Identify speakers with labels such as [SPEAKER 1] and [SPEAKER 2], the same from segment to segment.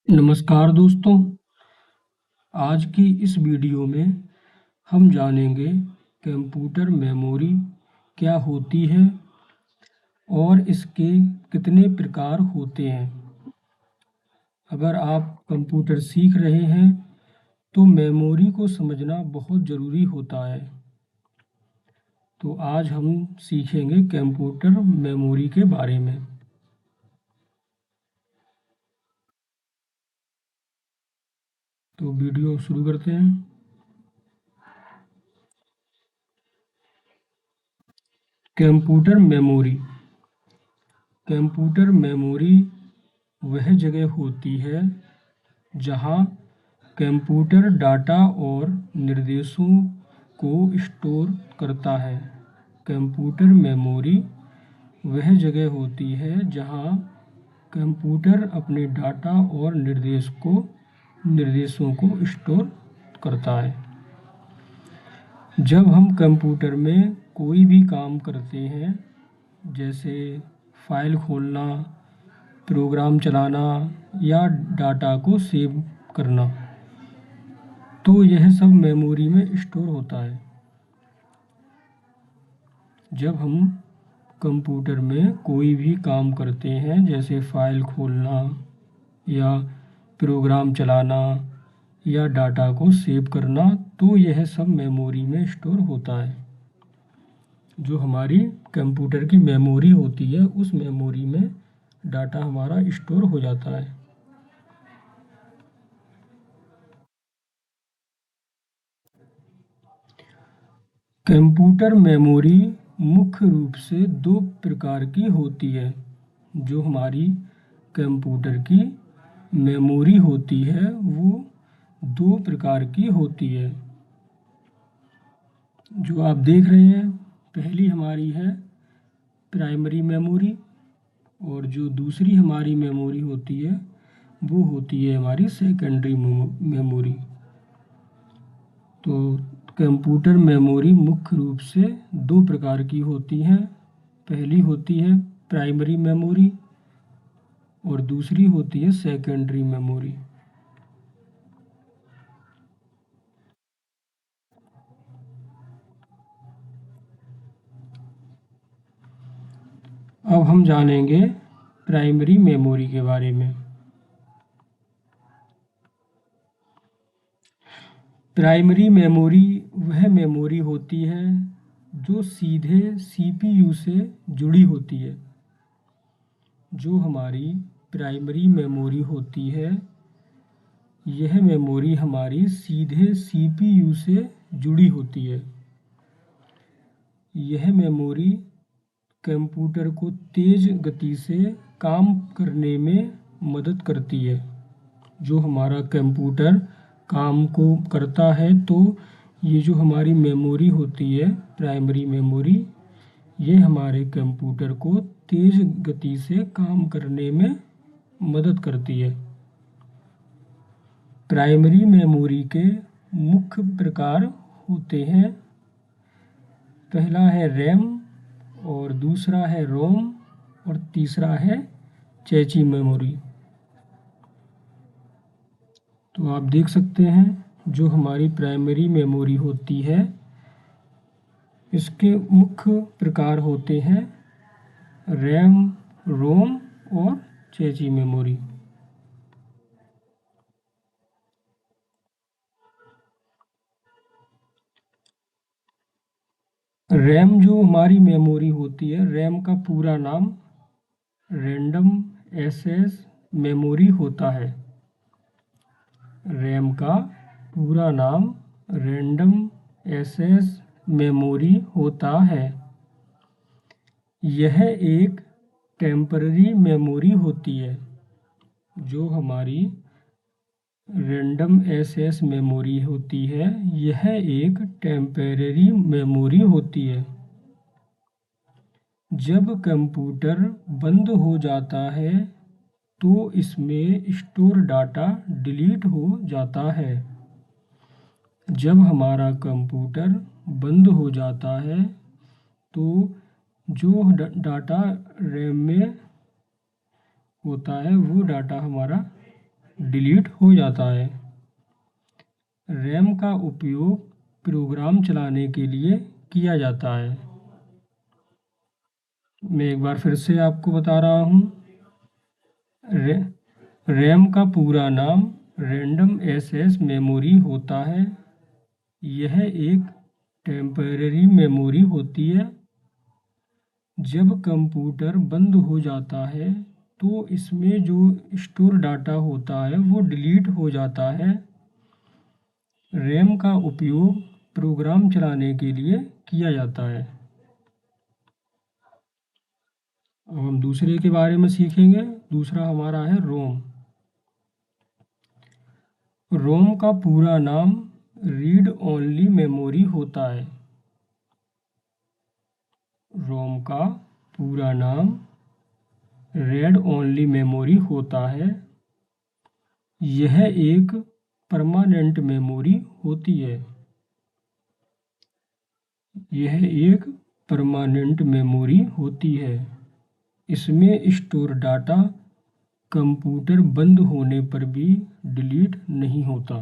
[SPEAKER 1] नमस्कार दोस्तों, आज की इस वीडियो में हम जानेंगे कंप्यूटर मेमोरी क्या होती है और इसके कितने प्रकार होते हैं। अगर आप कंप्यूटर सीख रहे हैं तो मेमोरी को समझना बहुत ज़रूरी होता है। तो आज हम सीखेंगे कंप्यूटर मेमोरी के बारे में। तो वीडियो शुरू करते हैं। Computer memory. कंप्यूटर मेमोरी वह जगह होती है जहाँ कंप्यूटर डाटा और निर्देशों को स्टोर करता है। कंप्यूटर मेमोरी वह जगह होती है जहाँ कंप्यूटर अपने डाटा और निर्देशों को स्टोर करता है। जब हम कंप्यूटर में कोई भी काम करते हैं, जैसे फाइल खोलना, प्रोग्राम चलाना या डाटा को सेव करना, तो यह सब मेमोरी में स्टोर होता है। जब हम कंप्यूटर में कोई भी काम करते हैं, जैसे फाइल खोलना या प्रोग्राम चलाना या डाटा को सेव करना, तो यह सब मेमोरी में स्टोर होता है। जो हमारी कंप्यूटर की मेमोरी होती है, उस मेमोरी में डाटा हमारा स्टोर हो जाता है। कंप्यूटर मेमोरी मुख्य रूप से दो प्रकार की होती है। जो हमारी कंप्यूटर की मेमोरी होती है वो दो प्रकार की होती है। जो आप देख रहे हैं, पहली हमारी है प्राइमरी मेमोरी, और जो दूसरी हमारी मेमोरी होती है वो होती है हमारी सेकेंडरी मेमोरी। तो कंप्यूटर मेमोरी मुख्य रूप से दो प्रकार की होती हैं। पहली होती है प्राइमरी मेमोरी और दूसरी होती है सेकेंडरी मेमोरी। अब हम जानेंगे प्राइमरी मेमोरी के बारे में। प्राइमरी मेमोरी वह मेमोरी होती है जो सीधे सीपीयू से जुड़ी होती है। जो हमारी प्राइमरी मेमोरी होती है, यह मेमोरी हमारी सीधे सीपीयू से जुड़ी होती है। यह मेमोरी कंप्यूटर को तेज़ गति से काम करने में मदद करती है। जो हमारा कंप्यूटर काम को करता है, तो ये जो हमारी मेमोरी होती है प्राइमरी मेमोरी, ये हमारे कंप्यूटर को तेज़ गति से काम करने में मदद करती है। प्राइमरी मेमोरी के मुख्य प्रकार होते हैं। पहला है रैम, और दूसरा है रोम, और तीसरा है चैची मेमोरी। तो आप देख सकते हैं, जो हमारी प्राइमरी मेमोरी होती है, इसके मुख्य प्रकार होते हैं रैम, रोम और चैची मेमोरी। रैम जो हमारी मेमोरी होती है, रैम का पूरा नाम रैंडम एक्सेस मेमोरी होता है। रैम का पूरा नाम रैंडम एक्सेस मेमोरी होता है। यह एक टेम्पररी मेमोरी होती है। जो हमारी रैंडम एक्सेस मेमोरी होती है, यह एक टेम्पररी मेमोरी होती है। जब कंप्यूटर बंद हो जाता है, तो इसमें स्टोर डाटा डिलीट हो जाता है। जब हमारा कंप्यूटर बंद हो जाता है, तो जो डाटा रैम में होता है वो डाटा हमारा डिलीट हो जाता है। रैम का उपयोग प्रोग्राम चलाने के लिए किया जाता है। मैं एक बार फिर से आपको बता रहा हूँ। रैम का पूरा नाम रैंडम एक्सेस मेमोरी होता है। यह एक टेम्परेरी मेमोरी होती है। जब कंप्यूटर बंद हो जाता है तो इसमें जो स्टोर डाटा होता है वो डिलीट हो जाता है। रैम का उपयोग प्रोग्राम चलाने के लिए किया जाता है। अब हम दूसरे के बारे में सीखेंगे। दूसरा हमारा है रोम। रोम का पूरा नाम रीड ओनली मेमोरी होता है। रोम का पूरा नाम रीड ओनली मेमोरी होता है। यह एक परमानेंट मेमोरी होती है। यह एक परमानेंट मेमोरी होती है। इसमें स्टोर डाटा कंप्यूटर बंद होने पर भी डिलीट नहीं होता।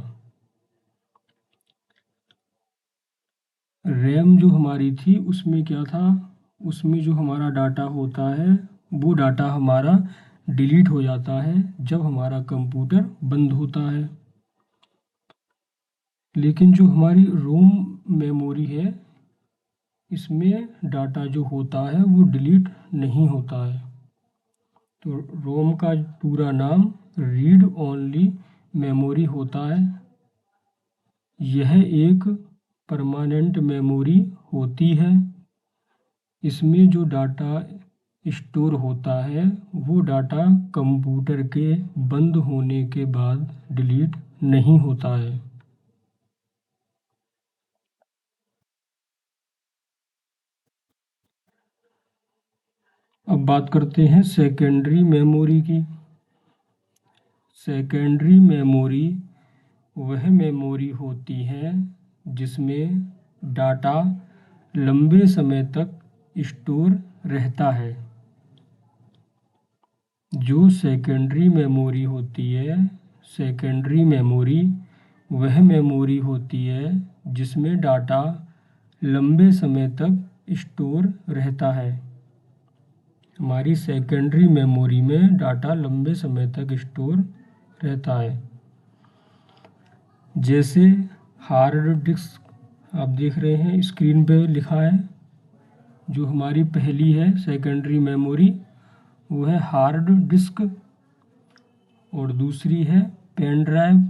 [SPEAKER 1] रैम जो हमारी थी उसमें क्या था, उसमें जो हमारा डाटा होता है वो डाटा हमारा डिलीट हो जाता है जब हमारा कंप्यूटर बंद होता है। लेकिन जो हमारी रोम मेमोरी है इसमें डाटा जो होता है वो डिलीट नहीं होता है। तो रोम का पूरा नाम रीड ओनली मेमोरी होता है। यह एक परमानेंट मेमोरी होती है। इसमें जो डाटा स्टोर होता है वो डाटा कंप्यूटर के बंद होने के बाद डिलीट नहीं होता है। अब बात करते हैं सेकेंडरी मेमोरी की। सेकेंडरी मेमोरी वह मेमोरी होती है जिसमें डाटा लंबे समय तक स्टोर रहता है। जो सेकेंडरी मेमोरी होती है, सेकेंडरी मेमोरी वह मेमोरी होती है जिसमें डाटा लंबे समय तक स्टोर रहता है। हमारी सेकेंडरी मेमोरी में डाटा लंबे समय तक स्टोर रहता है। जैसे हार्ड डिस्क आप देख रहे हैं स्क्रीन पे लिखा है। जो हमारी पहली है सेकेंडरी मेमोरी वो है हार्ड डिस्क और दूसरी है पेन ड्राइव,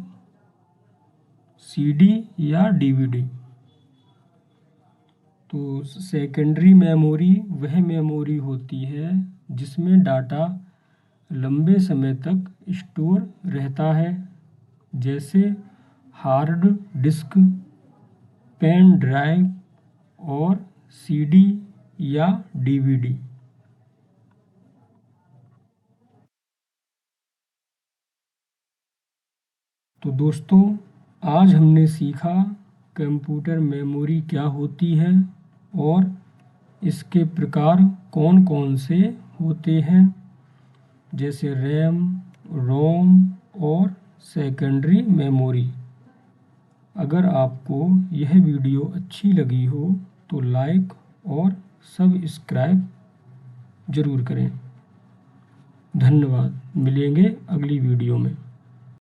[SPEAKER 1] सीडी या डीवीडी। तो सेकेंडरी मेमोरी वह मेमोरी होती है जिसमें डाटा लंबे समय तक स्टोर रहता है। जैसे हार्ड डिस्क, पेन ड्राइव और सीडी या डीवीडी। तो दोस्तों आज हमने सीखा कंप्यूटर मेमोरी क्या होती है और इसके प्रकार कौन कौन से होते हैं, जैसे रैम, रोम और सेकेंडरी मेमोरी। अगर आपको यह वीडियो अच्छी लगी हो तो लाइक और सब्सक्राइब ज़रूर करें। धन्यवाद। मिलेंगे अगली वीडियो में।